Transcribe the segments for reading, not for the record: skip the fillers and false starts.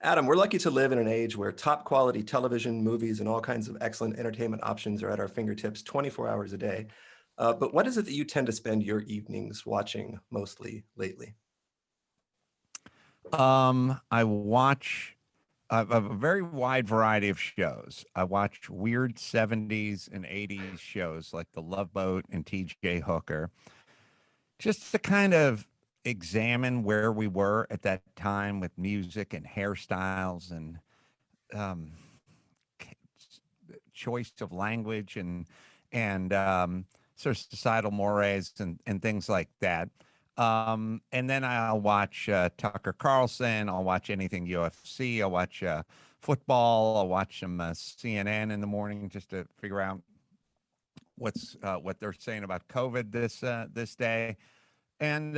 Adam, we're lucky to live in an age where top quality television, movies, and all kinds of excellent entertainment options are at our fingertips 24 hours a day. But what is it that you tend to spend your evenings watching mostly lately? I watch a very wide variety of shows. I watch weird 70s and 80s shows like The Love Boat and TJ Hooker, just to kind of examine where we were at that time with music and hairstyles and um, choice of language and sort of societal mores and things like that. And then I'll watch Tucker Carlson. I'll watch anything UFC. I'll watch football. I'll watch some CNN in the morning just to figure out what they're saying about COVID this day. And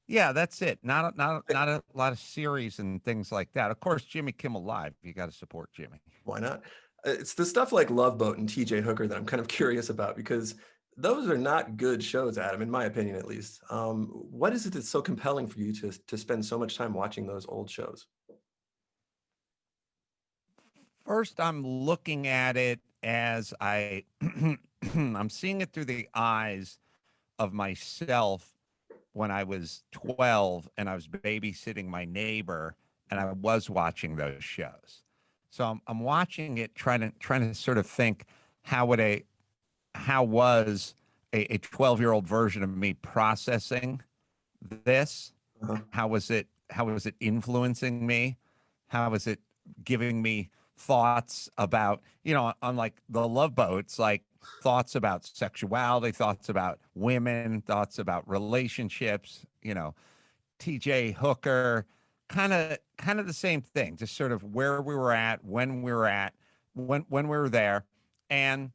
yeah, that's it. Not a lot of series and things like that. Of course, Jimmy Kimmel Live. You got to support Jimmy. Why not? It's the stuff like Love Boat and TJ Hooker that I'm kind of curious about because those are not good shows, Adam, in my opinion, at least. What is it that's so compelling for you to spend so much time watching those old shows? First, I'm looking at it as I'm seeing it through the eyes of myself when I was 12 and I was babysitting my neighbor and I was watching those shows. So I'm watching it, trying to sort of think how would a how was a 12-year-old version of me processing this? Uh-huh. How was it influencing me? How was it giving me thoughts about, on like the Love Boats, like thoughts about sexuality, thoughts about women, thoughts about relationships, TJ Hooker, kind of the same thing, just sort of where we were at, when we were there. And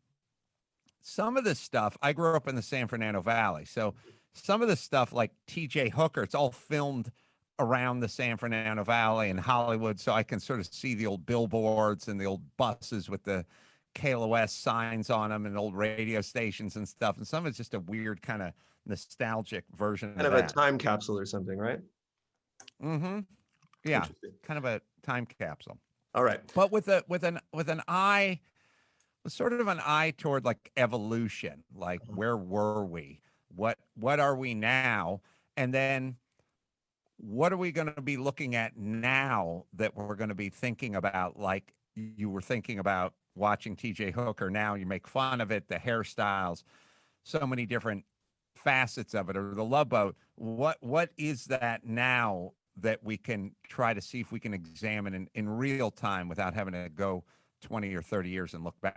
some of this stuff, I grew up in the San Fernando Valley. So some of the stuff like TJ Hooker, it's all filmed around the San Fernando Valley and Hollywood. So I can sort of see the old billboards and the old buses with the KLOS signs on them and old radio stations and stuff. And some of it's just a weird kind of nostalgic version Kind of of a that. time capsule or something, right? Mm-hmm. Yeah. Interesting. Kind of a time capsule. All right. But with an eye, sort of an eye toward like evolution, like where were we, what are we now, and then what are we going to be looking at now that we're going to be thinking about, like you were thinking about watching TJ Hooker. Now you make fun of it, the hairstyles, so many different facets of it, or the Love Boat. What is that now that we can try to see if we can examine in real time without having to go 20 or 30 years and look back